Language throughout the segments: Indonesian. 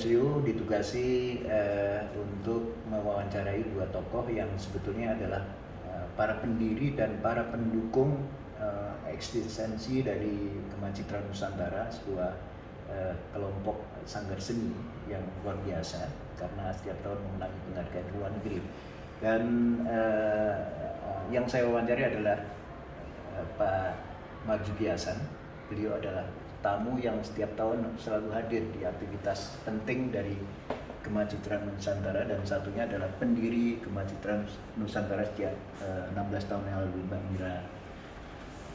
Audiensio ditugasi untuk mewawancarai dua tokoh yang sebetulnya adalah para pendiri dan para pendukung eksistensi dari Kemajiran Nusantara, sebuah kelompok sanggar seni yang luar biasa karena setiap tahun memenangi penghargaan luar negeri. Dan yang saya wawancari adalah Pak Marzuki Hasan. Beliau adalah tamu yang setiap tahun selalu hadir di aktivitas penting dari Kemajiran Nusantara, dan satunya adalah pendiri Kemajiran Nusantara sejak 16 tahun yang lalu, Mbak Mira.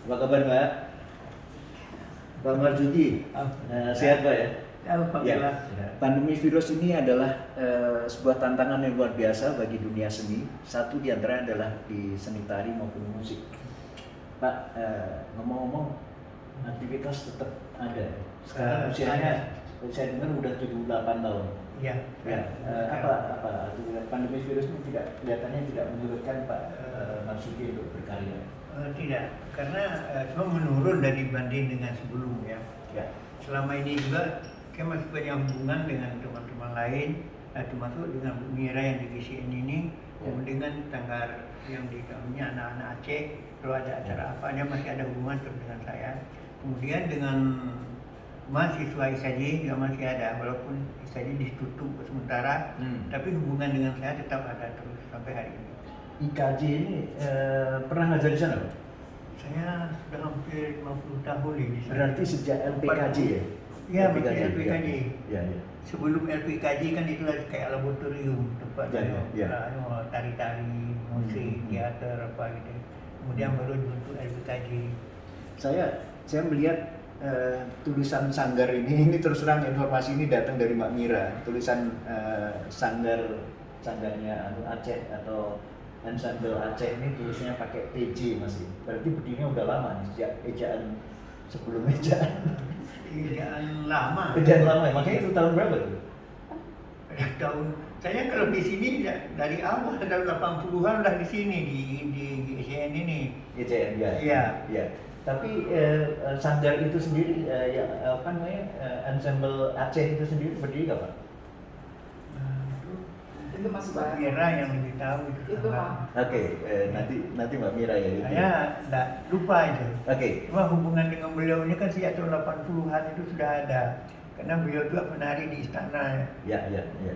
Apa kabar, Mbak? Pak Marzuki, sehat Pak ya? Alhamdulillah. Ya. Pandemi virus ini adalah sebuah tantangan yang luar biasa bagi dunia seni. Satu di antara adalah di seni tari maupun musik. Pak, ngomong-ngomong, aktivitas tetap ada. Sekarang usianya, saya dengar udah 78 tahun. Iya. Ya. Apa pandemi virus ini kelihatannya tidak menyurutkan Pak Marzuki untuk berkarya? Tidak, karena cuma menurun dari banding dengan sebelumnya. Ya. Selama ini juga saya masih punya hubungan dengan teman-teman lain, termasuk dengan Bu Mira yang di GCN ini, kemudian dengan tanggar yang di dalamnya anak-anak Aceh. Kalau ada acara apa, dia masih ada hubungan terus dengan saya. Kemudian dengan mahasiswa ISAJ juga masih ada, walaupun ISAJ ditutup sementara, tapi hubungan dengan saya tetap ada terus sampai hari ini. IKJ ini pernah ngajar di sana, Pak? Saya sudah hampir 50 tahun di sana. Berarti sejak LPKJ ya? Iya, LPKJ. Ya, ya. Sebelum LPKJ kan itu kayak laboratorium, tempat Ya. tari-tari, musik, teater apa gitu. Kemudian baru dibentuk LPKJ. Saya melihat tulisan sanggar ini terus terang informasi ini datang dari Mbak Mira. Tulisan sanggarnya Aceh atau ensemble Aceh ini tulisnya pakai TJ masih. Berarti berdirinya udah lama nih, sejak ejaan sebelum ejaan. Ejaan lama. Ejaan lama ya. Makanya itu tahun berapa tuh? Saya kalau di sini dari awal tahun 80-an udah di sini di GCN ini. GCN ya. Iya. Ya. Tapi sanggar itu sendiri ensemble Aceh itu sendiri berdiri kapan? Itu masih Mbak Mira yang lebih tahu itu Pak. Oke, nanti Mbak Mira ya. Saya tidak lupa itu. Oke. Cuma hubungan dengan beliau ini kan sejak tahun 80-an itu sudah ada. Karena beliau juga penari di istana. Ya.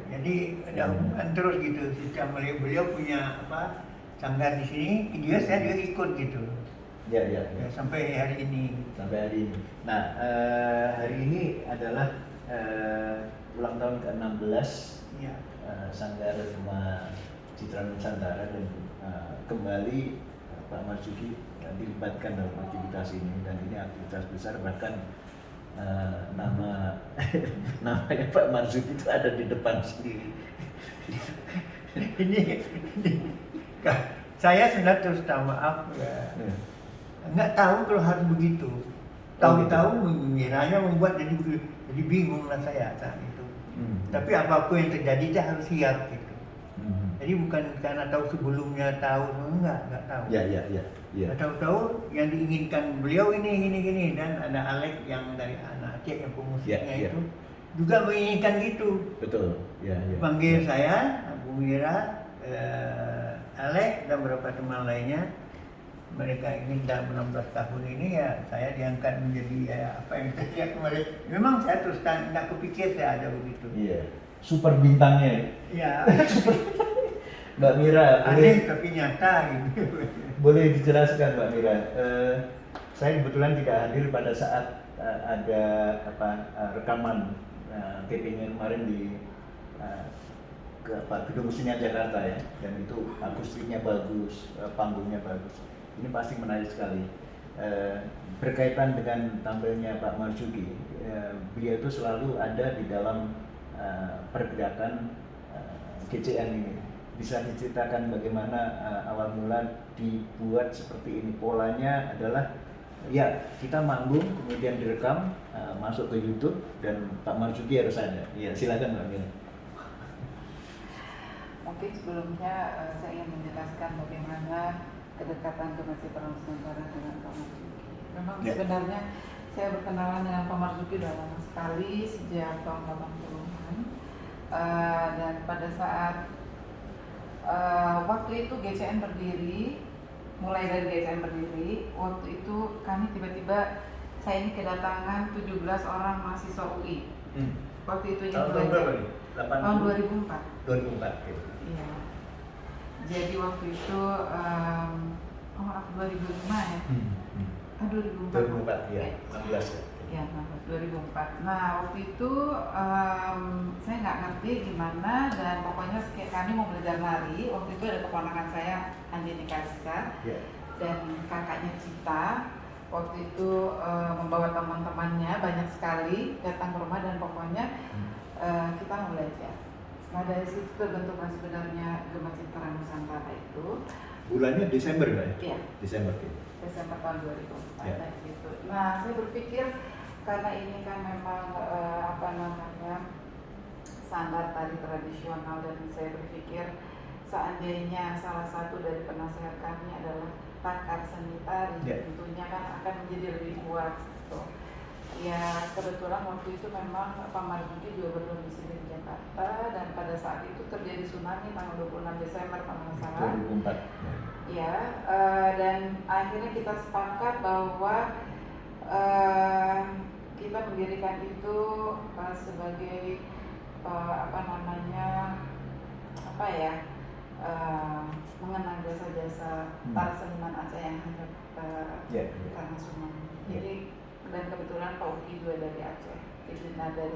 Jadi ada hubungan terus gitu. Sejak beliau punya sanggar di sini, saya juga ikut gitu. Ya. Sampai hari ini. Sampai hari ini. Nah, hari ini adalah ulang tahun ke-16 Ya. Sanggar Kemajiran Nusantara, dan kembali Pak Marzuki dilibatkan dalam aktivitas ini, dan ini aktivitas besar, bahkan namanya Pak Marzuki itu ada di depan sendiri. ini saya sebenarnya terus maaf ya. Nggak tahu kalau harus begitu. Tahu-tahu Miranya membuat jadi bingung lah saya saat itu. Tapi apapun yang terjadi dia harus siap gitu. Jadi bukan karena tahu sebelumnya enggak tahu. Ya. Tahu-tahu yang diinginkan beliau ini dan ada Alex yang dari anak Aceh yang pemusiknya itu juga menginginkan gitu. Betul. Ya. Panggil saya, Bu Mira, Alex dan beberapa teman lainnya. Mereka ingin dalam 16 tahun ini ya saya diangkat menjadi apa yang saya kemarin. Memang saya terus tidak kepikir saya ada begitu. Iya. Super bintangnya. Iya. Mbak Mira, aneh tapi nyata gitu. Boleh dijelaskan Mbak Mira? Saya kebetulan tidak hadir pada saat ada rekaman tapingnya kemarin di Gedung Senior Jakarta ya, dan itu akustiknya bagus, panggungnya bagus. Ini pasti menarik sekali. Berkaitan dengan tampilnya Pak Marzuki, beliau itu selalu ada di dalam pergerakan GCN ini. Bisa diceritakan bagaimana awal mula dibuat seperti ini? Polanya adalah ya kita manggung, kemudian direkam, masuk ke YouTube, dan Pak Marzuki harus ada. Iya, silakan Mbak Mira. Mungkin sebelumnya saya ingin menjelaskan bagaimana kedekatan Kemajiran Nusantara dengan Pak Marzuki. Memang sebenarnya saya berkenalan dengan Pak Marzuki sudah lama sekali, sejak tahun 80-an. Dan pada saat waktu itu GCN berdiri, mulai dari GCN berdiri, waktu itu kami tiba-tiba, saya ini kedatangan 17 orang mahasiswa UI. Waktu itu Tahun berapa nih? tahun 2004. 2004 gitu. Iya. Jadi waktu itu 2005 ya. 2004 ya, 16 ya. Ya, 2004. Nah, waktu itu saya nggak ngerti gimana, dan pokoknya kami mau belajar lari. Waktu itu ada keponakan saya, Andini Karisa, dan kakaknya Cita. Waktu itu membawa teman-temannya banyak sekali datang ke rumah, dan pokoknya kita mau belajar. Nah, dari situ terbentuklah sebenarnya Gema Citra Nusantara itu. Bulannya Desember nggak ya? Iya. Desember. Desember tahun 2004 Ya. gitu. Nah, saya berpikir karena ini kan memang standar tari tradisional, dan saya berpikir seandainya salah satu dari penasehat kami adalah pakar seni tari, tentunya kan akan menjadi lebih kuat gitu. Ya, kebetulan waktu itu memang Pak Marzuki juga berdomisili di Jakarta, dan pada saat itu terjadi tsunami tanggal 26 Desember kalau nggak salah. 2004. Ya, dan akhirnya kita sepakat bahwa kita mendirikan itu sebagai mengenang jasa-jasa para seniman Aceh yang hanyut karena tsunami. Jadi, dan kebetulan Pak Uki juga dari Aceh. Jadi, nah dari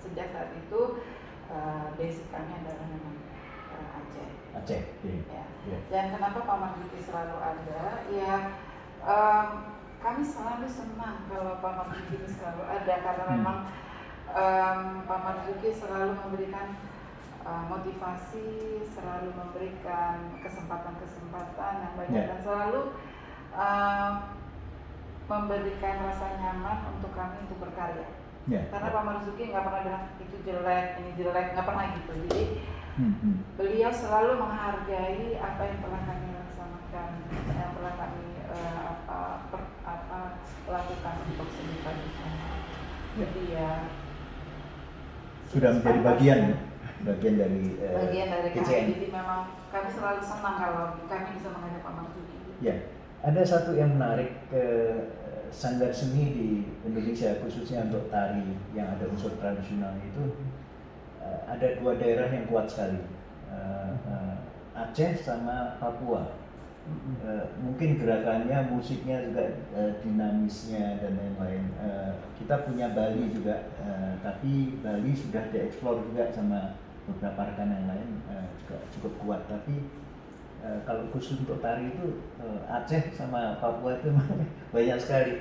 sejak saat itu basic kami adalah memang Aceh. Ya. Dan kenapa Pak Marzuki selalu ada? Ya, kami selalu senang kalau Pak Marzuki selalu ada, karena memang Pak Marzuki selalu memberikan motivasi, selalu memberikan kesempatan-kesempatan yang banyak, dan selalu memberikan rasa nyaman untuk kami untuk berkarya. Karena Pak Marzuki nggak pernah bilang itu jelek, ini jelek, nggak pernah gitu. Jadi beliau selalu menghargai apa yang telah kami laksanakan, yang telah kami lakukan untuk seni tradisional. Jadi ya sudah menjadi bagian dari kami. GCN. Jadi memang kami selalu senang kalau kami bisa mengajak Pak Marzuki. Ya, ada satu yang menarik ke sanggar seni di Indonesia, khususnya untuk tari yang ada unsur tradisional itu. Ada dua daerah yang kuat sekali, Aceh sama Papua. Mungkin gerakannya, musiknya juga dinamisnya dan lain-lain. Kita punya Bali juga, tapi Bali sudah dieksplor juga sama beberapa rekan yang lain, juga cukup kuat. Tapi kalau khusus untuk tari itu Aceh sama Papua itu banyak sekali.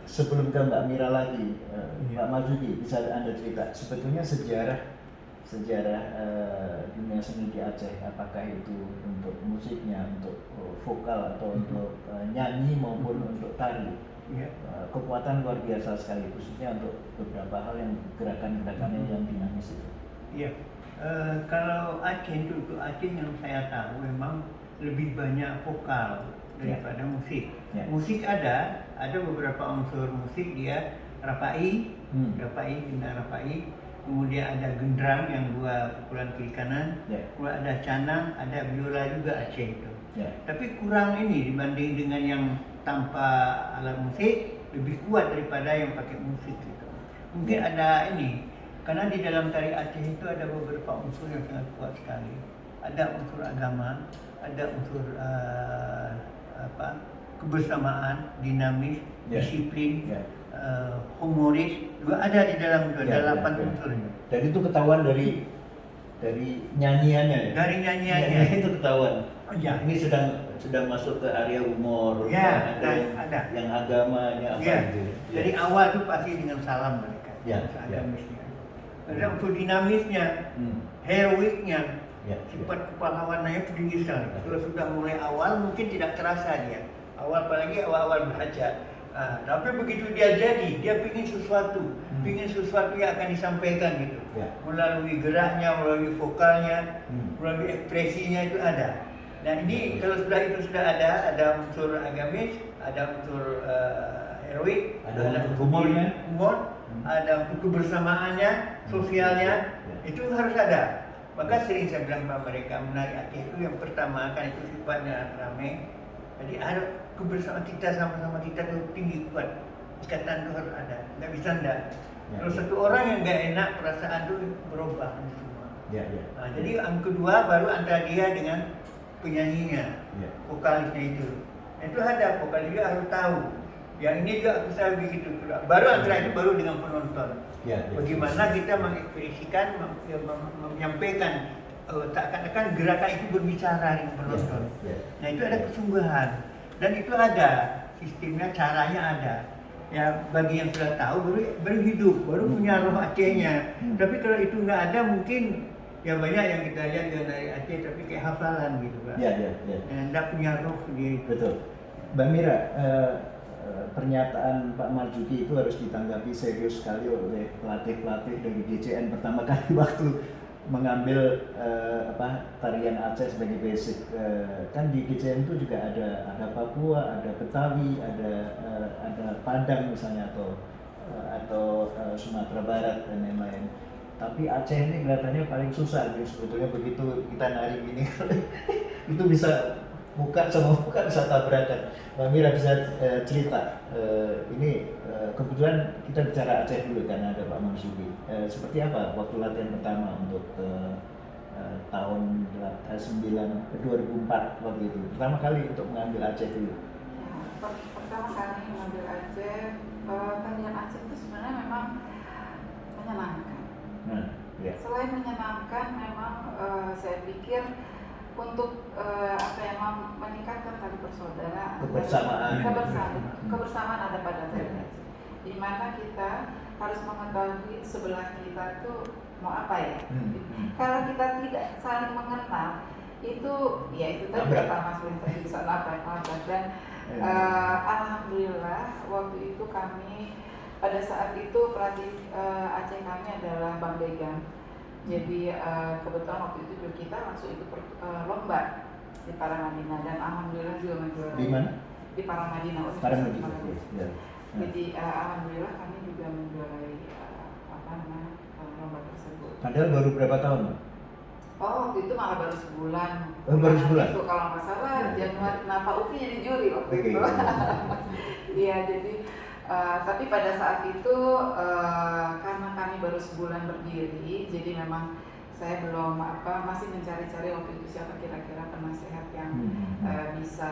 Sebelum ke Mbak Mira lagi, Mbak Marzuki, bisa Anda cerita sebetulnya sejarah dunia seni di Aceh, apakah itu untuk musiknya, untuk vokal atau untuk nyanyi maupun untuk tari. Kekuatan luar biasa sekali, khususnya untuk beberapa hal yang gerakan-gerakannya yang dinamis itu. Iya, kalau Aceh itu, untuk Aceh yang saya tahu memang lebih banyak vokal daripada musik. Musik ada beberapa unsur musik, dia rapai, benda rapai. Kemudian ada gendrang yang dua pukulan kiri kanan, kemudian ada canang, ada biola juga Aceh itu. Tapi kurang ini dibanding dengan yang tanpa alat musik, lebih kuat daripada yang pakai musik gitu. Mungkin ada ini, karena di dalam tari Aceh itu ada beberapa unsur yang sangat kuat sekali. Ada unsur agama, ada unsur kebersamaan, dinamis, disiplin, humoris, juga ada di dalam itu, ada 8 unsur. Dan itu ketahuan dari nyanyiannya. Dari nyanyiannya itu ketahuan. Ini sedang masuk ke area humor. Ada yang agamanya apa gitu. Jadi awal itu pasti dengan salam mereka. Agamisnya. Ada unsur dinamisnya, heroiknya, sifat kepahlawanannya itu tinggi sekali. Kalau sudah mulai awal mungkin tidak terasa dia. Apalagi awal belajar. Tapi begitu dia jadi, dia pingin sesuatu yang akan disampaikan gitu. Melalui geraknya, melalui vokalnya, melalui ekspresinya itu ada. Nah ini kalau itu sudah ada unsur agamis, ada unsur heroik, ada humor, ada kebersamaannya, sosialnya, itu harus ada. Maka sering saya bilang pada mereka, menari Aceh itu yang pertama kan itu sifatnya ramai. Jadi ada kebersamaan kita, sama-sama kita itu tinggi kuat. Ikatan itu harus ada, nggak bisa enggak. Kalau satu orang yang nggak enak, perasaan itu berubah semua. Nah, jadi yang kedua baru antara dia dengan penyanyinya, vokalisnya itu. Itu ada vokalis juga harus tahu. Yang ini juga bisa begitu. Baru antara itu baru dengan penonton. Bagaimana kita mengekspresikan, menyampaikan, takkan gerakan itu berbicara dengan penonton. Nah itu ada kesungguhan dan itu ada sistemnya, caranya ada. Ya bagi yang sudah tahu baru hidup, baru punya roh Acehnya. Tapi kalau itu nggak ada mungkin ya banyak yang kita lihat dari Aceh tapi kayak hafalan gitu Pak. Nggak punya roh sendiri. Betul. Mbak Mira, pernyataan Pak Marzuki itu harus ditanggapi serius sekali oleh pelatih-pelatih dari GCN pertama kali waktu mengambil tarian Aceh sebagai basic. Kan di GCN itu juga ada Papua, ada Betawi, ada Padang misalnya atau Sumatera Barat dan lain-lain. Tapi Aceh ini kelihatannya paling susah. Jadi sebetulnya begitu kita nari ini itu bisa muka sama muka bisa tabrakan. Mbak Mira bisa cerita, ini kebetulan kita bicara Aceh dulu karena ada Pak Marzuki. Seperti apa waktu latihan pertama untuk tahun 2004 waktu itu? Pertama kali untuk mengambil Aceh dulu. Pertama kali mengambil Aceh, tarian Aceh itu sebenarnya memang menyenangkan. Selain menyenangkan, memang saya pikir untuk meningkatkan tali persaudaraan, kebersamaan ada pada tari Aceh, di mana kita harus mengetahui sebelah kita tuh mau apa ya. Kalau kita tidak saling mengenal, itu ya itu tadi pertama tadi bisa nabrak dan alhamdulillah waktu itu kami pada saat itu pelatih Aceh kami adalah Bang Begam. Jadi kebetulan waktu itu juga kita langsung ikut lomba di Paramadina dan alhamdulillah juga menjuarai. Di mana? Di Paramadina. Jadi alhamdulillah kami juga menjuarai lomba tersebut. Padahal baru berapa tahun? Oh waktu itu malah baru sebulan. Baru sebulan? Itu kalau nggak salah Januari. Nah Pak Uki jadi juri waktu itu. Iya jadi. Tapi pada saat itu karena kami baru sebulan berdiri, jadi memang saya belum masih mencari-cari waktu itu siapa kira-kira penasehat yang bisa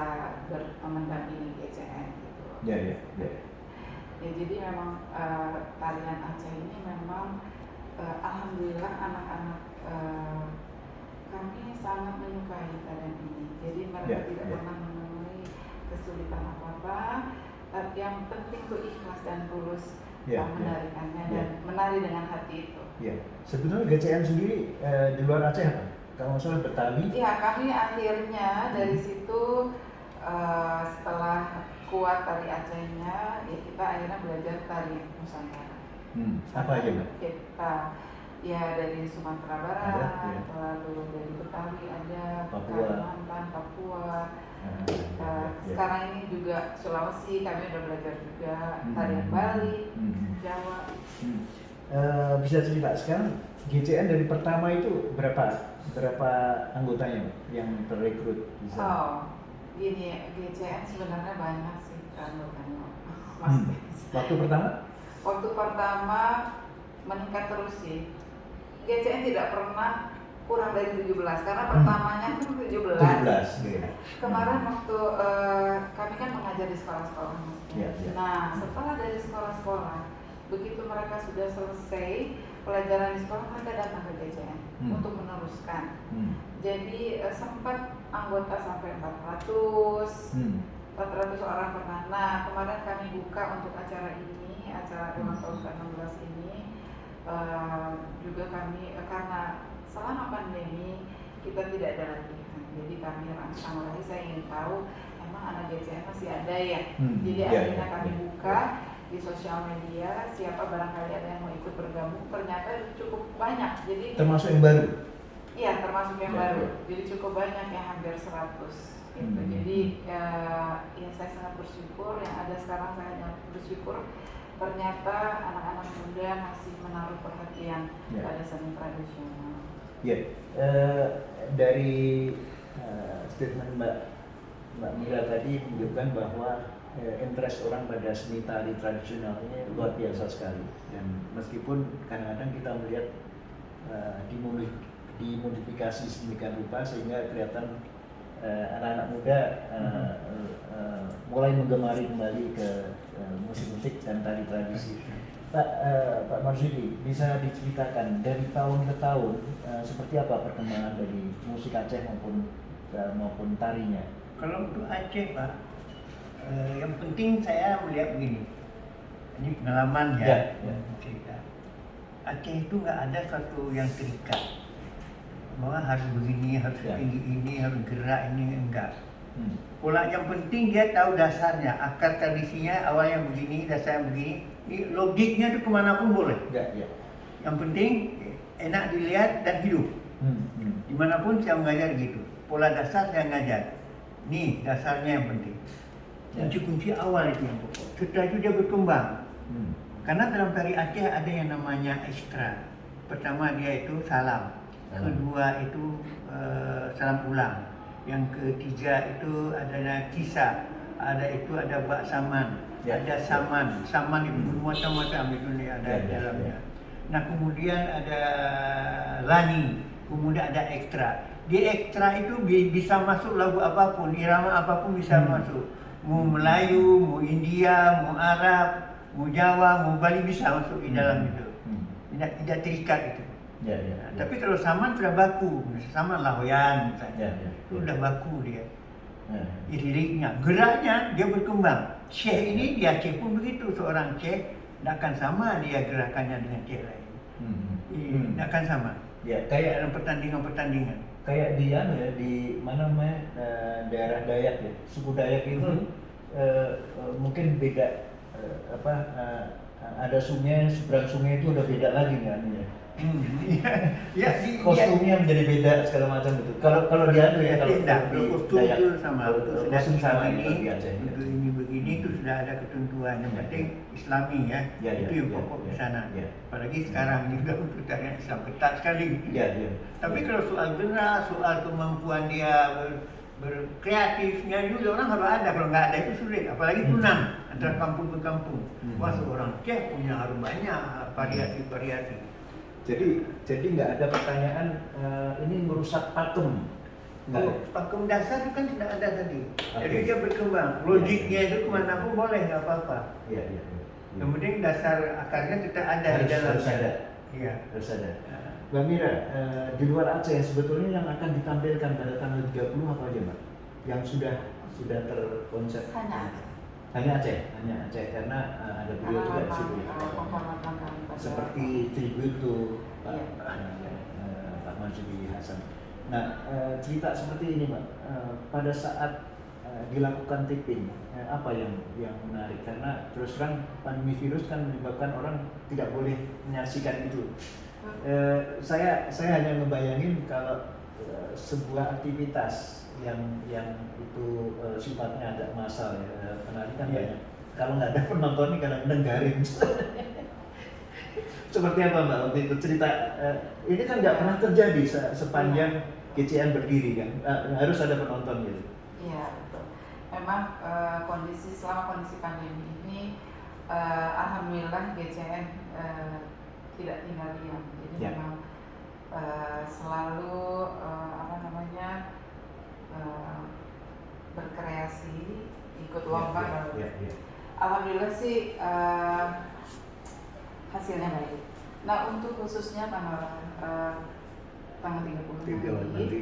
mendampingi GCN gitu. Ya, jadi memang tarian Aceh ini memang alhamdulillah anak-anak kami sangat menyukai tarian ini. Jadi mereka tidak pernah menemui kesulitan apa-apa. Yang penting itu ikhlas dan tulus menarikannya dan menari dengan hati itu. Sebetulnya GCN sendiri di luar Aceh apa? Kalau salah Betawi? Iya, kami akhirnya dari situ setelah kuat tari Acehnya, ya kita akhirnya belajar tari Nusantara. Apa aja Mbak? Kita ya dari Sumatera Barat, lalu dari Betawi ada, Kalimantan, Papua. Sekarang ini juga Sulawesi kami udah belajar juga tarian Bali, Jawa. Bisa cerita sekarang GCN dari pertama itu berapa anggotanya yang terrekrut? Gini GCN sebenarnya banyak sih anggotanya. Waktu pertama? Waktu pertama meningkat terus sih. GCN tidak pernah kurang dari 17 karena pertamanya itu 17. Kemarin waktu kami kan mengajar di sekolah-sekolah. Nah, setelah dari sekolah-sekolah, begitu mereka sudah selesai pelajaran di sekolah, mereka datang ke GCN untuk meneruskan. Jadi sempat anggota sampai 400 orang pernah. Nah, kemarin kami buka untuk acara ini, acara ulang tahun ke-16 ini, juga kami karena selama pandemi kita tidak ada latihan, jadi kami rancang lagi. Saya ingin tahu emang anak GCN masih ada ya. Jadi akhirnya kami buka di sosial media, siapa barangkali ada yang mau ikut bergabung. Ternyata cukup banyak. Jadi termasuk yang baru? Iya, termasuk yang baru. Jadi cukup banyak, yang hampir 100 gitu. Jadi ya saya sangat bersyukur yang ada sekarang. Saya bersyukur ternyata anak-anak muda masih menaruh perhatian pada seni tradisional. Dari statement Mbak Mira tadi menunjukkan bahwa interest orang pada seni tari tradisional ini luar biasa sekali, dan meskipun kadang-kadang kita melihat dimodifikasi sedemikian rupa sehingga kelihatan anak-anak muda mulai menggemari kembali ke musik-musik dan tari tradisi. Pak Marsudi, bisa diceritakan dari tahun ke tahun seperti apa perkembangan dari musik Aceh maupun tarinya? Kalau untuk Aceh, Pak, yang penting saya melihat begini. Ini pengalaman ya. Cerita. Aceh itu nggak ada satu yang terikat. Bahwa harus begini, harus tinggi ini, harus gerak ini, enggak. Pola yang penting dia tahu dasarnya, akar tradisinya, awalnya begini, dasarnya begini. Logiknya itu kemanapun boleh. Yang penting enak dilihat dan hidup. Dimanapun saya mengajar gitu. Pola dasar saya ngajar. Nih dasarnya yang penting. Kunci-kunci awal itu yang pokok. Setelah itu dia berkembang. Karena dalam tari Aceh ada yang namanya ekstra. Pertama dia itu salam. Kedua itu salam ulang. Yang ketiga itu adalah kisah. Ada bak saman. Ada saman itu bermacam-macam itu ada dalamnya. Nah kemudian ada lani, kemudian ada ekstra. Di ekstra itu bisa masuk lagu apapun, irama apapun bisa masuk. Mau Melayu, mau India, mau Arab, mau Jawa, mau Bali bisa masuk di dalam itu. Tidak terikat itu. Tapi kalau saman sudah baku, saman lahoyan misalnya, itu sudah baku dia. Liriknya, geraknya dia berkembang. Syekh ini di Aceh pun begitu, seorang Syekh tidak akan sama dia gerakannya dengan Syekh lain. Tidak akan sama. Kayak dalam pertandingan. Kayak di mana namanya daerah Dayak ya, suku Dayak itu mungkin beda ada sungai, seberang sungai itu udah beda lagi kan ya. Kostumnya menjadi beda segala macam gitu. Kalau dia ya kalau di kostum itu sama. Kostum sama ini begini itu sudah ada ketentuan. Yang penting Islami ya. Itu yang pokok di sana. Apalagi sekarang ini sudah untuk tarian Islam ketat sekali. Tapi kalau soal gerak, soal kemampuan dia berkreatifnya juga orang harus ada. Kalau nggak ada itu sulit. Apalagi tunang antara kampung ke kampung. Wah seorang Aceh punya harus banyak variasi. Jadi nggak ada pertanyaan ini merusak pakem. Pakem dasar itu kan tidak ada tadi. Jadi dia berkembang. Logiknya itu kemana pun boleh, nggak apa-apa. Yang penting dasar akarnya kita ada di dalam. Harus ada. Harus ada. Mbak Mira, di luar Aceh sebetulnya yang akan ditampilkan pada tanggal 30 apa aja, Mbak? Yang sudah terkonsep. Hanya Aceh karena ada beliau juga di situ. Seperti tribute to Pak Marsudi Hasan. Nah, cerita seperti ini, Mbak. Pada saat dilakukan taping, apa yang menarik? Karena terus terang pandemi virus kan menyebabkan orang tidak boleh menyaksikan itu. Saya hanya ngebayangin kalau sebuah aktivitas yang itu sifatnya agak massal ya, penari kan banyak. Kalau nggak ada penonton ini kadang-kadang garing. Seperti apa Mbak waktu itu cerita? Ini kan nggak pernah terjadi sepanjang GCN berdiri kan, harus ada penonton gitu. Iya betul. Memang selama kondisi pandemi ini, alhamdulillah GCN tidak tinggal diam. Jadi memang selalu berkreasi, ikut lomba. Alhamdulillah sih hasilnya baik. Nah untuk khususnya tanggal 30 nanti,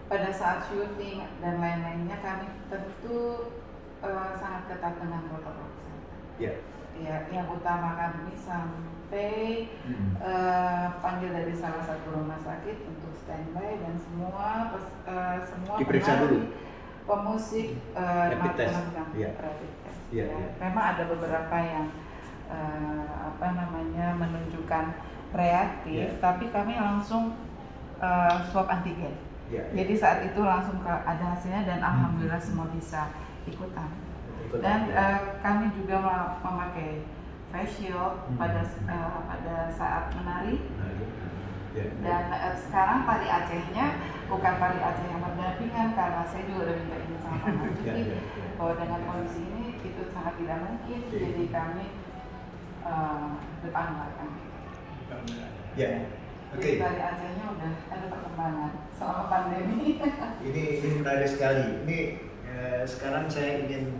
pada saat syuting dan lain-lainnya kami tentu sangat ketat dengan protokol kesehatan. Yang utama kami sampai panggil dari salah satu rumah sakit untuk standby dan semua diperiksa dulu. Pemusik rapid test. Memang ada beberapa yang menunjukkan reaktif, tapi kami langsung swab antigen. Jadi saat itu langsung ada hasilnya dan alhamdulillah semua bisa ikutan. Dan kami juga memakai face shield pada saat menari. Dan sekarang tari Acehnya bukan tari Aceh yang berdampingan, karena saya juga udah minta izin sama Pak Marzuki bahwa dengan kondisi ini itu sangat tidak mungkin, jadi kami depan belakang. Jadi tari Acehnya udah ada perkembangan selama pandemi. Ini menarik sekali. Ini sekarang saya ingin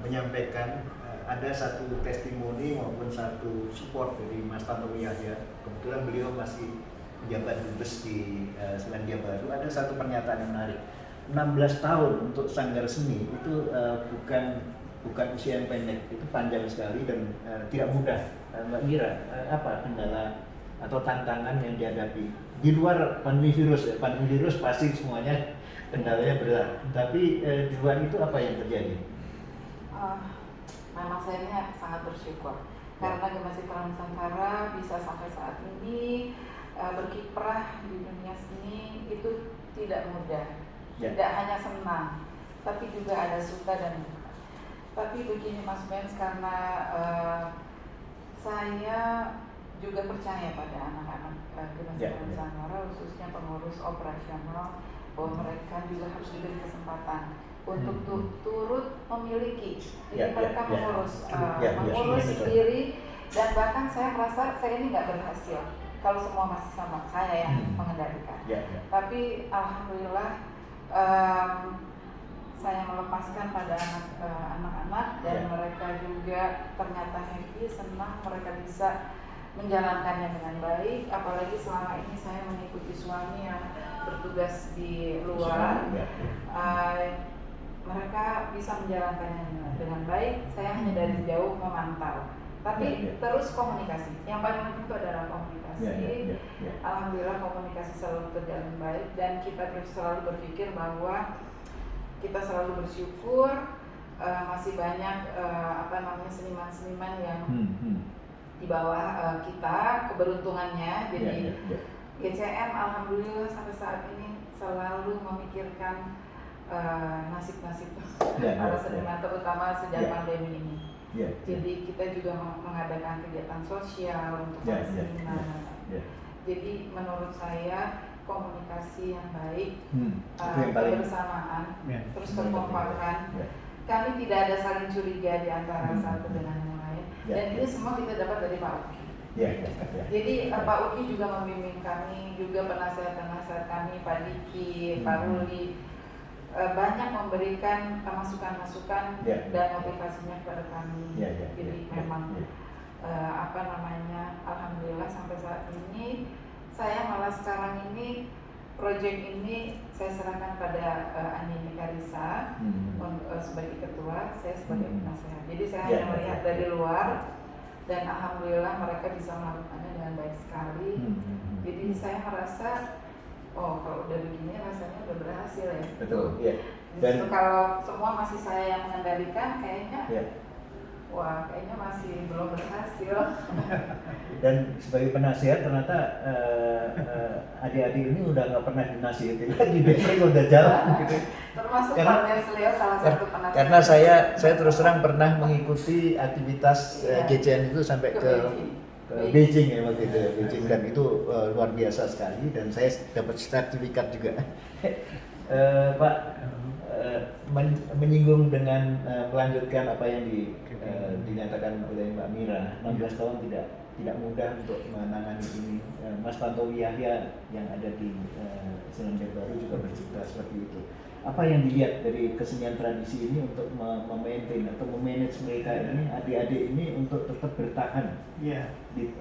menyampaikan ada satu testimoni maupun satu support dari Mas Tantowi Yahya. Kebetulan beliau masih menjabat dubes di Selandia Baru. Ada satu pernyataan yang menarik. 16 tahun untuk sanggar seni itu bukan usia yang pendek, itu panjang sekali dan tidak mudah. Mbak Mira, apa kendala atau tantangan yang dihadapi di luar pandemi virus ya? Pandemi virus pasti semuanya kendalanya berat. Tapi di luar itu apa yang terjadi? Memang saya ini sangat bersyukur karena Gema Citra Nusantara bisa sampai saat ini berkiprah di dunia seni itu tidak mudah, tidak hanya senang, tapi juga ada suka dan duka. Tapi begini Mas Benz, karena saya juga percaya pada anak-anak Gema Citra Nusantara, khususnya pengurus operasional, bahwa mereka juga harus diberi kesempatan untuk turut memiliki. Jadi mereka mengurus diri, dan bahkan saya merasa saya ini nggak berhasil kalau semua masih sama saya yang mengendalikan. Tapi alhamdulillah saya melepaskan pada anak-anak dan mereka juga ternyata happy, senang, mereka bisa menjalankannya dengan baik. Apalagi selama ini saya mengikuti suami yang bertugas di luar. Mereka bisa menjalankannya dengan baik, saya hanya dari jauh memantau. Tapi terus komunikasi, yang paling penting itu adalah komunikasi. Alhamdulillah komunikasi selalu terjalin baik, dan kita terus selalu berpikir bahwa kita selalu bersyukur masih banyak seniman-seniman yang di bawah kita, keberuntungannya. Jadi GCN alhamdulillah sampai saat ini selalu memikirkan nasib-nasib para seniman, terutama sejak pandemi ini. Jadi kita juga mengadakan kegiatan sosial untuk para seniman. Jadi menurut saya komunikasi yang baik, kebersamaan, terus kekompakan. Kami tidak ada saling curiga di antara satu dengan yang lain. Dan ini semua kita dapat dari Pak Uki. Jadi Pak Uki juga membimbing kami, juga penasihat-penasihat kami, Pak Diki, Pak Ruli, banyak memberikan masukan-masukan dan motivasinya kepada kami. Jadi memang alhamdulillah sampai saat ini saya malah sekarang ini proyek ini saya serahkan pada Andi Karisa sebagai ketua, saya sebagai penasehat. Jadi saya hanya melihat dari luar, dan alhamdulillah mereka bisa melakukannya dengan baik sekali. Jadi saya merasa kalau udah begini rasanya udah berhasil ya. Betul. Justru kalau semua masih saya yang mengendalikan, kayaknya kayaknya masih belum berhasil. Dan sebagai penasihat ternyata adik-adik ini udah nggak pernah dinasihati lagi, mereka udah jalan gitu. Termasuk Pak Leo salah satu penasihat. Karena saya terus terang pernah mengikuti aktivitas GCN itu sampai ke Beijing ya waktu itu, Beijing, dan itu luar biasa sekali, dan saya dapat sertifikat juga. Pak, menyinggung dengan melanjutkan apa yang dinyatakan oleh Mbak Mira, 16 tahun tidak mudah untuk menangani ini. Mas Tantowi Yahya yang ada di Selandia Baru juga bercerita seperti itu. Apa yang dilihat dari kesenian tradisi ini untuk memaintain atau memanage mereka ini, adik-adik ini untuk tetap bertahan,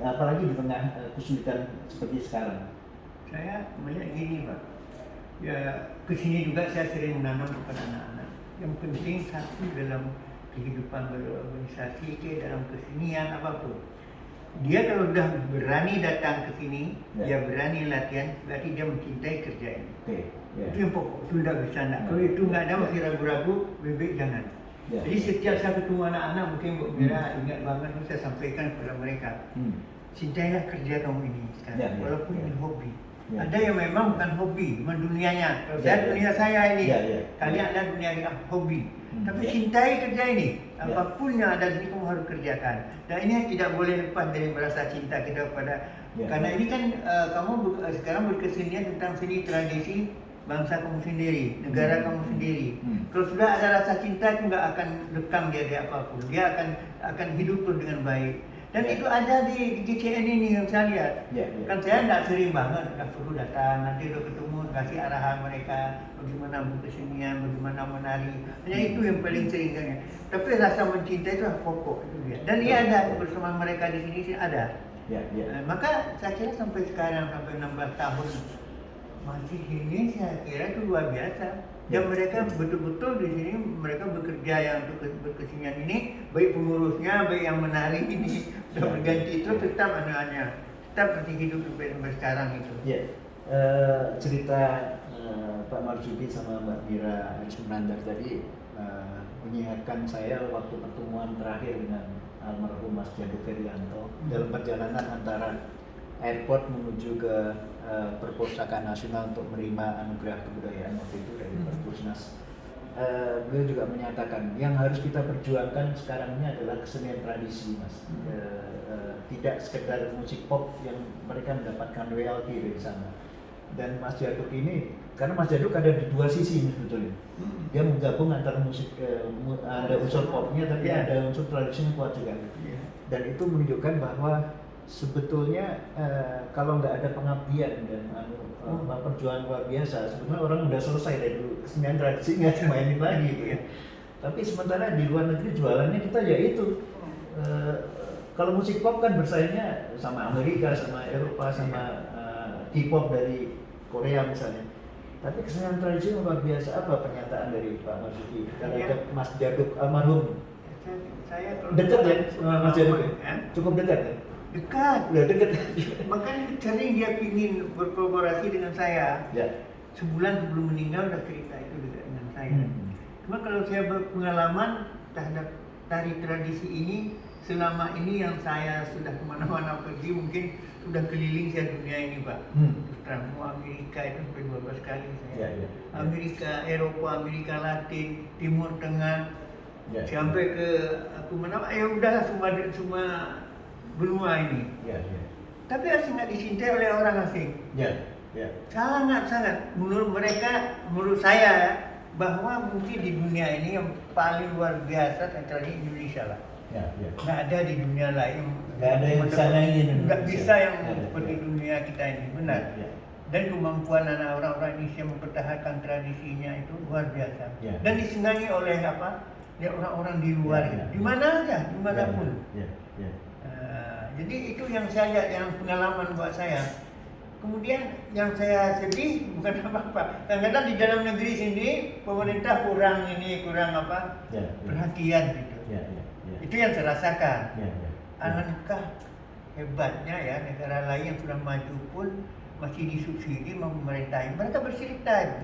apalagi di tengah kesulitan seperti sekarang? Saya melihat gini Pak, kesini juga saya sering menanam kepada anak-anak. Yang penting satu dalam kehidupan berorganisasi, dalam kesenian apapun. Dia kalau sudah berani datang ke sini, dia berani latihan, berarti dia mencintai kerja ini. Itu yang pokok, itu tidak bisa nak. Kalau itu nggak ada, masih ragu-ragu, lebih jangan. Jadi setiap saya ketemu anak-anak, mungkin Bu Mira ingat banget, saya sampaikan kepada mereka, cintailah kerja kamu ini sekarang, walaupun ini hobi. Ada yang memang bukan hobi, memang dunianya. Kalau Ya, saya dunia saya ini, kalian Ya. ada dunia yang hobi. Tapi Ya. cintai kerja ini. Ya. Apapun yang ada di sini kamu harus kerjakan. Dan ini tidak boleh lepas dari rasa cinta kita kepada. Ya. Karena ini kan kamu sekarang berkesenian tentang seni tradisi bangsa kamu sendiri, negara kamu sendiri. Kalau sudah ada rasa cinta itu nggak akan lekang dia apapun. Dia akan hidup terus dengan baik. Dan itu ada di GCN ini yang saya lihat. Kan saya nggak sering banget, nggak perlu datang, nanti udah ketemu, kasih arahan mereka bagaimana berkesenian, bagaimana menari. Hanya itu yang paling sering saya. Tapi rasa mencintai itu pokok itu dia. Dan dia ada kebersamaan mereka di sini ada. Maka saya kira sampai sekarang sampai 16 tahun masih ini saya kira itu luar biasa. Dan mereka betul-betul di sini mereka bekerja yang untuk berkesenian ini, baik pengurusnya, baik yang menari ini sudah berganti itu tetap anak-anaknya tetap masih hidup sampai sekarang itu. Cerita Pak Marzuki sama Mbak Mira Aris Menandar tadi mengingatkan saya waktu pertemuan terakhir dengan almarhum Mas Jadu Ferianto dalam perjalanan antara airport menuju ke Perpustakaan Nasional untuk menerima anugerah kebudayaan waktu itu dari Perpusnas. Beliau juga menyatakan yang harus kita perjuangkan sekarang ini adalah kesenian tradisi, Mas. Tidak sekedar musik pop yang mereka mendapatkan royalti dari sana. Dan Mas Jaduk ini, karena Mas Jaduk ada di dua sisi ini sebetulnya. Dia menggabung antara musik, ada unsur popnya tapi ada unsur tradisinya kuat juga. Dan itu menunjukkan bahwa sebetulnya kalau nggak ada pengabdian dan perjuangan luar biasa, sebetulnya orang udah selesai dari kesenian tradisi nggak dimainin lagi gitu ya. Tapi sementara di luar negeri jualannya kita ya itu. Kalau musik pop kan bersaingnya sama Amerika, sama Eropa, sama K-pop dari Korea misalnya. Tapi kesenian tradisi luar biasa. Apa pernyataan dari Pak Marzuki terhadap Mas Jaduk almarhum? Saya dekat ya Mas Jaduk ya? Cukup dekat ya? Dekat, udah dekat. Makanya sering dia ingin berkolaborasi dengan saya. Sebulan sebelum meninggal udah cerita itu dekat dengan saya. Cuma kalau saya berpengalaman terhadap tari tradisi ini, selama ini yang saya sudah kemana-mana pergi, mungkin sudah keliling saya dunia ini Pak. Mau Amerika itu sampai 12 kali saya. Amerika, Eropa, Amerika Latin, Timur Tengah, sampai ke aku mana? Ya udahlah semua benua ini. Tapi asing nggak dicintai oleh orang asing. Sangat menurut mereka, menurut saya bahwa mungkin di dunia ini yang paling luar biasa antara Indonesia lah. Nggak ada di dunia lain. Nggak ada yang bisa ini. Nggak bisa yang seperti dunia kita ini, benar. Dan kemampuan anak orang-orang Indonesia mempertahankan tradisinya itu luar biasa. Dan disenangi oleh apa? Ya orang-orang di luar, di mana aja, dimanapun. Jadi itu yang saya lihat, yang pengalaman buat saya. Kemudian yang saya sedih bukan apa-apa. Kadang-kadang di dalam negeri sini pemerintah kurang perhatian gitu. Itu yang saya rasakan. Alangkah hebatnya ya negara lain yang sudah maju pun masih disubsidi memerintahi. Mereka bercerita.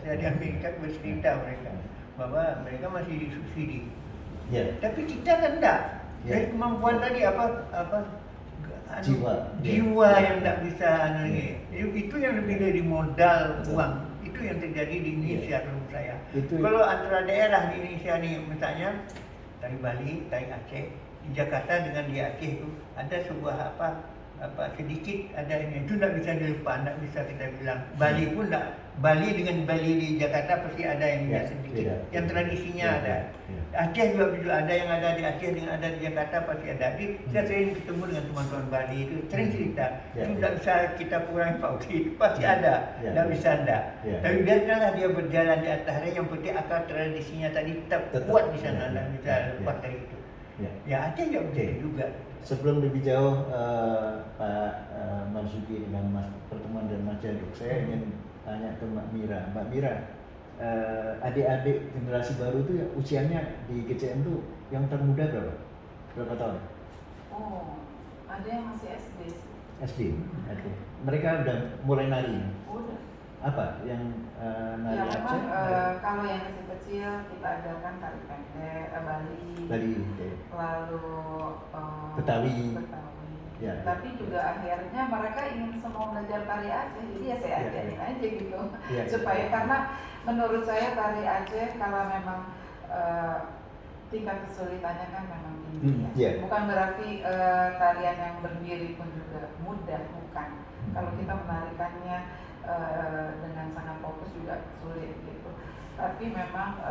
Saya di Amerika bercerita mereka bahwa mereka masih disubsidi. Tapi kita kan enggak. Dari kemampuan tadi jiwa yang tidak bisa itu yang lebih dari modal uang. Itu yang terjadi di Indonesia menurut saya. Kalau antara daerah di Indonesia nih misalnya dari Bali, dari Aceh, di Jakarta dengan di Aceh itu ada sebuah sedikit ada ini, itu tidak bisa dilupakan, tidak bisa kita bilang. Bali pun tidak, Bali dengan Bali di Jakarta pasti ada yang sedikit, yang tradisinya ada. Aceh juga ada yang ada di Aceh dengan ada di Jakarta pasti ada. Jadi saya sering ketemu dengan teman-teman Bali itu sering cerita, itu tidak bisa kita kurangi Pak Uki, itu pasti ada, tidak bisa ada. Tapi biarkanlah dia berjalan di atas rel, yang penting akar tradisinya tadi tetap kuat di sana, tidak bisa lepas dari itu. Ya Aceh juga begitu juga. Sebelum lebih jauh Pak Marzuki dengan pertemuan dan Mas Jaduk, saya ingin tanya ke Mbak Mira. Mbak Mira, adik-adik generasi baru itu usianya di GCM itu yang termuda berapa tahun? Oh, ada yang masih SD. SD. Mereka udah mulai nari. Udah. Apa yang nari ya, Aceh? Kalau yang kecil-kecil kita adakan tari pendek, Bali. Bali. Lalu Betawi. Ya, tapi juga akhirnya mereka ingin semua belajar tari Aceh, jadi ya saya ajarin aja gitu, supaya karena menurut saya tari Aceh kalau memang tingkat kesulitannya kan memang tinggi bukan berarti tarian yang berdiri pun juga mudah, bukan. Kalau kita menarikannya dengan sangat fokus juga sulit gitu, tapi memang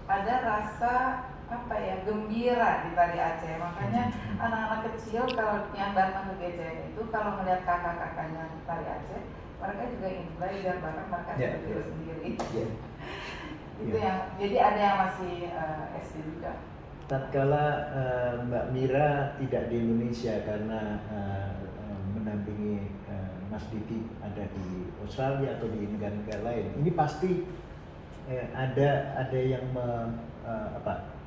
ada rasa gembira di tari Aceh. Makanya anak-anak kecil kalau yang datang ke GCN itu kalau melihat kakak-kakaknya tari Aceh, mereka juga ingin belajar, bahkan mereka belajar sendiri. Itu yang jadi ada yang masih SD juga. Tatkala Mbak Mira tidak di Indonesia karena mendampingi Mas Didi ada di Australia atau di negara-negara lain, ini pasti ada yang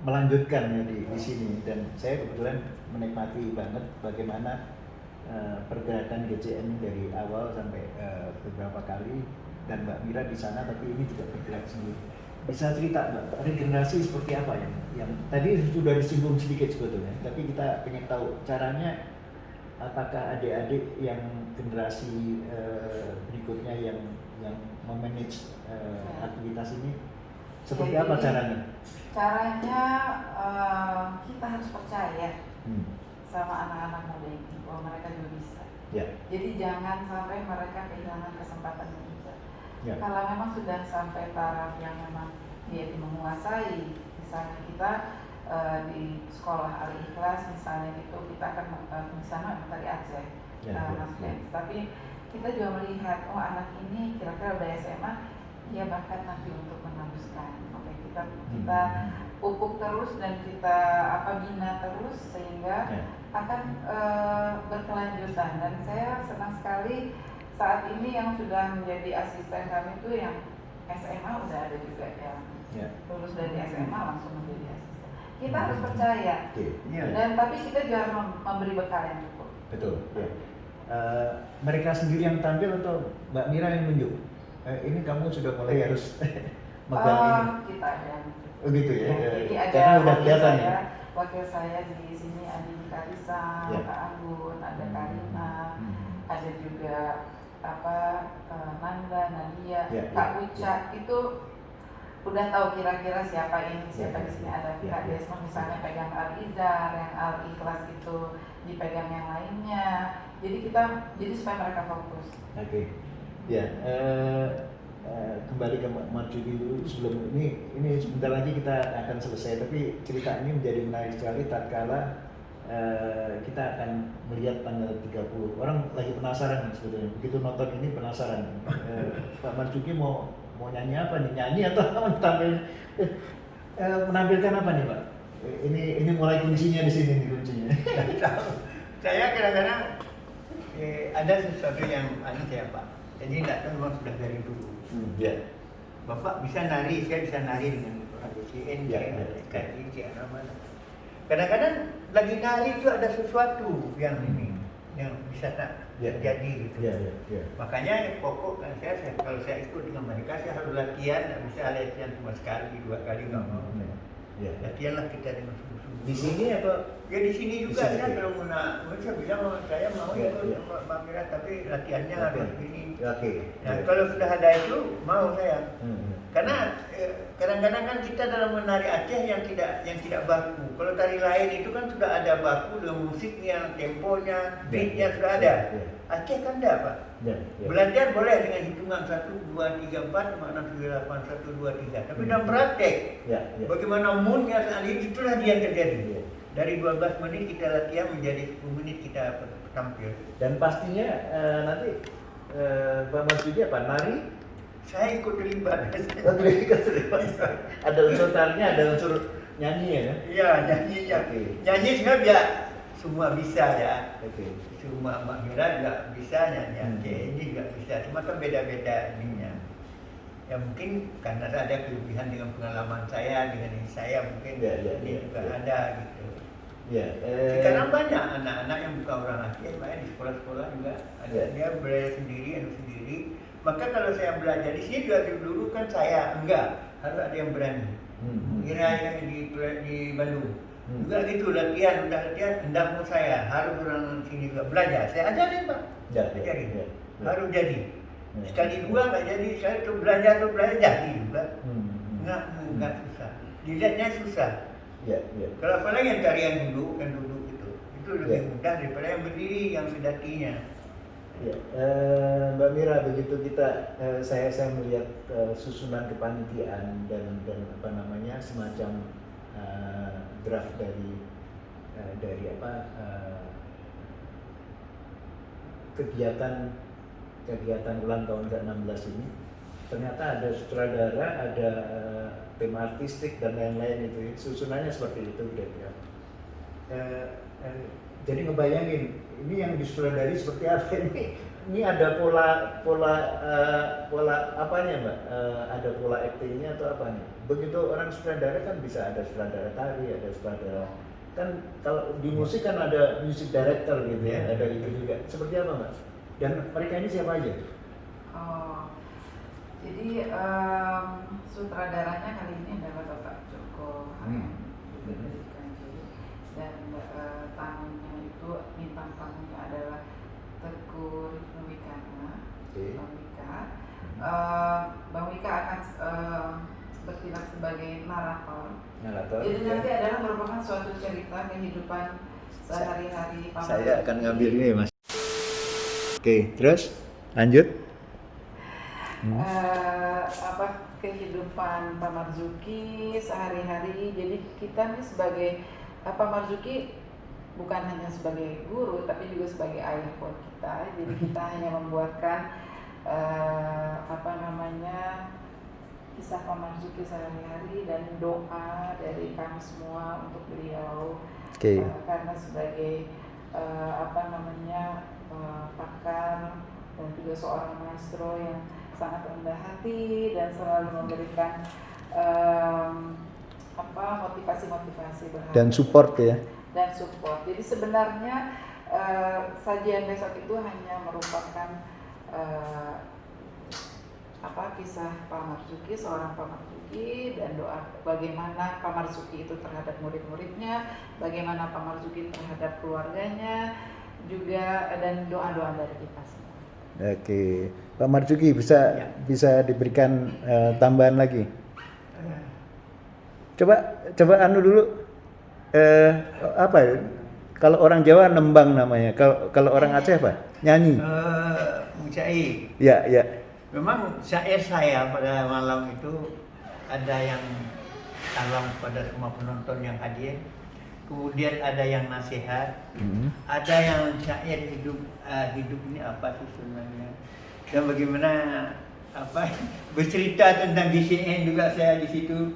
melanjutkan di sini, dan saya kebetulan menikmati banget bagaimana pergerakan GCN dari awal sampai beberapa kali, dan Mbak Mira di sana tapi ini juga bergerak sendiri. Bisa cerita Mbak, regenerasi seperti apa yang tadi sudah disinggung sedikit sebetulnya, tapi kita ingin tahu caranya. Apakah adik-adik yang generasi berikutnya yang memanage aktivitas ini seperti apa caranya? Caranya kita harus percaya sama anak-anak muda ini bahwa mereka juga bisa. Jadi jangan sampai mereka kehilangan kesempatan juga. Kalau memang sudah sampai taraf yang memang dia menguasai, misalnya kita di sekolah Al-Ikhlas misalnya gitu, kita akan misalnya tari Aceh, tapi kita juga melihat anak ini kira-kira udah SMA, dia bakat nanti untuk meneruskan. Oke, kita pupuk terus dan kita bina terus sehingga akan berkelanjutan. Dan saya senang sekali saat ini yang sudah menjadi asisten kami itu yang SMA udah ada juga yang lulus dari SMA langsung menjadi asisten. Kita harus percaya, dan tapi kita juga harus memberi bekal yang cukup. Betul. Mereka sendiri yang tampil atau Mbak Mira yang menunjuk? Ini kamu sudah mulai harus megang ini. Kita ada. Oh gitu ya. Jadi ada wakil saya di sini, Adi Karisa, Kak Anggun, ada Karina, ada juga Nanda, Nadia, Kak Uca, itu udah tahu kira-kira siapa di sini. Ada Kak Desmond misalnya pegang Al-Izar, yang Al-Ikhlas itu dipegang yang lainnya. Jadi supaya mereka fokus. Oke. Kembali ke Mas Didi dulu sebelum ini sebentar lagi kita akan selesai, tapi cerita ini menjadi menarik sekali tatkala kita akan melihat tanggal 30. Orang lagi penasaran sebetulnya. Begitu nonton ini penasaran. Pak Marzuki mau nyanyi apa nih? Nyanyi atau menampilkan apa nih, Pak? Ini mulai kuncinya di sini nih kuncinya. Saya kadang-kadang ada sesuatu yang saya Pak. Jadi tidak tahu memang sudah dari dulu. Bapak bisa nari, saya bisa nari dengan GCN, kadang-kadang lagi nari itu ada sesuatu yang bisa jadi gitu. Makanya pokok kan saya kalau saya ikut dengan mereka, saya harus latihan, tidak bisa latihan cuma sekali, 2 kali nggak mau. Latihanlah kita dengan sungguh-sungguh. Di sini apa? Ya di sini juga saya kalau saya bilang saya mau ikut Mbak Mira, tapi latihannya harus ini. Nah kalau sudah ada itu mau saya. Karena kadang-kadang kan kita dalam menari Aceh yang tidak baku. Kalau tari lain itu kan sudah ada baku dengan musiknya, temponya, beatnya sudah ada. Aceh kan tidak Pak. Belajar boleh dengan hitungan 1, 2, 3, 4, 5, 6, 7, 8, 1, 2, 3. Tapi dalam praktek, bagaimana moodnya saat itu, itulah dia terjadi. Dari 12 menit kita latihan menjadi 10 menit kita tampil. Dan pastinya nanti Pak Marzuki nari? Saya ikut terlibat. Ada unsur tarinya, ada unsur nyanyi ya? Iya, nyanyinya. Nyanyi sebenarnya semua bisa ya. Semua Mbak Mira juga bisa nyanyi. Ini juga bisa, cuma kan beda-beda ininya. Ya mungkin karena ada kelebihan dengan pengalaman saya, dengan ini saya mungkin ini juga ada gitu. Sekarang banyak anak-anak yang bukan orang Aceh, banyak di sekolah-sekolah juga ada. Dia belajar sendiri, Maka kalau saya belajar di sini juga dulu kan saya enggak, harus ada yang berani. Kira yang di Bandung, Juga gitu latihan, hendak mau saya harus orang sini juga belajar. Saya ajarin Pak, ajarin. Harus jadi. Sekali dua nggak jadi, saya tuh belajar jadi juga. Nggak susah. Dilihatnya susah. Kalau apalagi yang tarian duduk itu lebih mudah daripada yang berdiri, yang sedatinya. Mbak Mira, begitu saya melihat susunan kepanitiaan dan apa namanya semacam draft dari kegiatan ulang tahun ke-16 ini, ternyata ada sutradara, ada tim artistik dan lain-lain itu susunannya seperti itu gitu. Jadi ngebayangin ini yang disutradari seperti apa ini ada pola apanya Mbak? Ada pola aktingnya atau apa nih? Begitu orang sutradara kan bisa ada sutradara tari, ada sutradara kan, kalau di musik kan ada music director gitu ya, ada itu juga. Seperti apa Mbak? Dan mereka ini siapa aja? Jadi sutradaranya kali ini adalah Bapak Joko dan tamunya itu bintang tamunya adalah Teguh Wikana, Bang Wika akan bertindak sebagai narator. Jadi nanti adalah merupakan suatu cerita kehidupan sehari-hari Pak Marzuki. Saya akan ngambil ini Mas. Oke, terus lanjut. Kehidupan Pak Marzuki sehari-hari. Jadi kita nih sebagai Pak Marzuki bukan hanya sebagai guru tapi juga sebagai ayah buat kita. Jadi kita hanya membuatkan kisah Pak Marzuki sehari-hari dan doa dari kami semua untuk beliau. Karena sebagai pakar dan juga seorang maestro yang sangat rendah hati dan selalu memberikan motivasi berharga dan support ya. Jadi sebenarnya sajian besok itu hanya merupakan kisah Pak Marzuki, seorang Pak Marzuki, dan doa bagaimana Pak Marzuki itu terhadap murid-muridnya, bagaimana Pak Marzuki terhadap keluarganya, juga dan doa-doa dari kita semua. Oke, Pak Marzuki bisa diberikan tambahan lagi. Coba anu dulu. Kalau orang Jawa nembang namanya. Kalau orang Aceh apa? Nyanyi. Musyair. Ya. Memang syair saya pada malam itu ada yang salam pada semua penonton yang hadir. Kemudian ada yang nasihat, ada yang syair hidup ini apa susunannya, dan bagaimana bercerita tentang GCN juga saya di situ.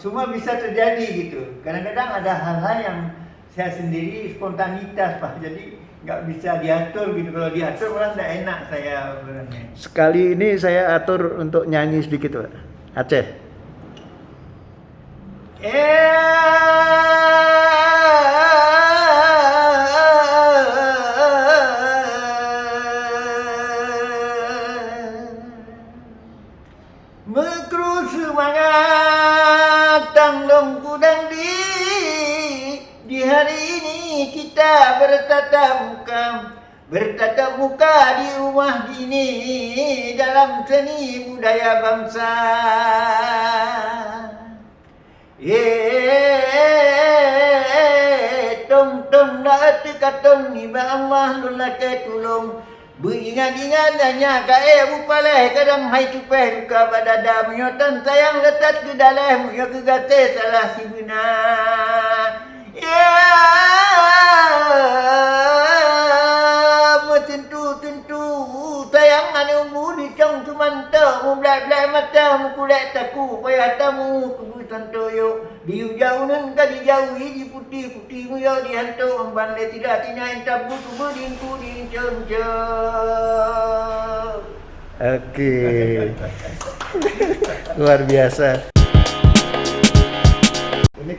Semua bisa terjadi gitu. Kadang-kadang ada hal-hal yang saya sendiri spontanitas Pak, jadi nggak bisa diatur gitu. Kalau diatur orang tidak enak saya berani. Sekali ini saya atur untuk nyanyi sedikit Pak. Aceh. Mekru semangat tanggung kudang di hari ini kita bertatap muka di rumah ini dalam seni budaya bangsa. Tong dak katong ni ba Allah lulake tulung beringat-ingat hanya kae bupale kadang hai tupe buka badada menyotan sayang letat ke dalam yo ke gate salah si bina. Tentu sayang ane umuri cong tumanta mu blak-blak mata mu kulek taku payah tamu kubu santoyo diu jaunan ka dijauhi di putih-putih mu yo dihantu ambande tidak tina tabu tubuh dinku dincong-cong. Oke. Luar biasa. Ini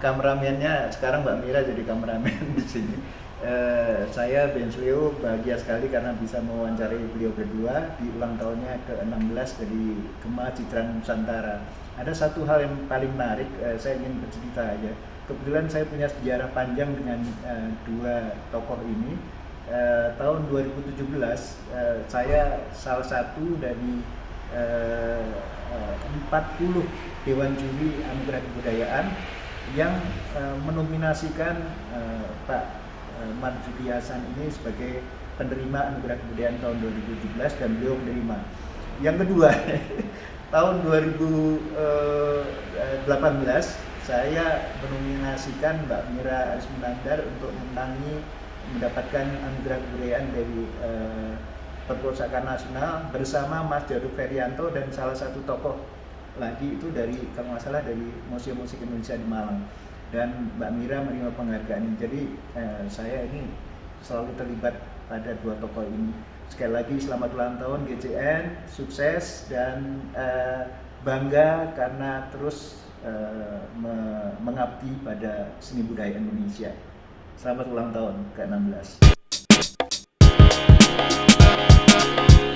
kameramennya sekarang Mbak Mira jadi kameramen di sini. Saya Bensleo bahagia sekali karena bisa mewawancarai beliau berdua di ulang tahunnya ke-16 dari Gema Citra Nusantara. Ada satu hal yang paling menarik, saya ingin bercerita aja. Kebetulan saya punya sejarah panjang dengan dua tokoh ini. Tahun 2017 saya salah satu dari 40 Dewan Juri Anugerah Kebudayaan yang menominasikan Pak Marzuki Hasan ini sebagai penerima Anugerah Kebudayaan tahun 2017 dan beliau menerima. Yang kedua, tahun 2018 saya menominasikan Mbak Mira Arismunandar untuk mendapatkan Anugerah Kebudayaan dari Perpustakaan Nasional bersama Mas Jadu Ferianto dan salah satu tokoh lagi itu dari, kalau nggak salah, dari Museum Musik Indonesia di Malang. Dan Mbak Mira menerima penghargaan ini. Jadi saya ini selalu terlibat pada dua tokoh ini. Sekali lagi selamat ulang tahun GCN, sukses dan bangga karena terus mengabdi pada seni budaya Indonesia. Selamat ulang tahun ke-16.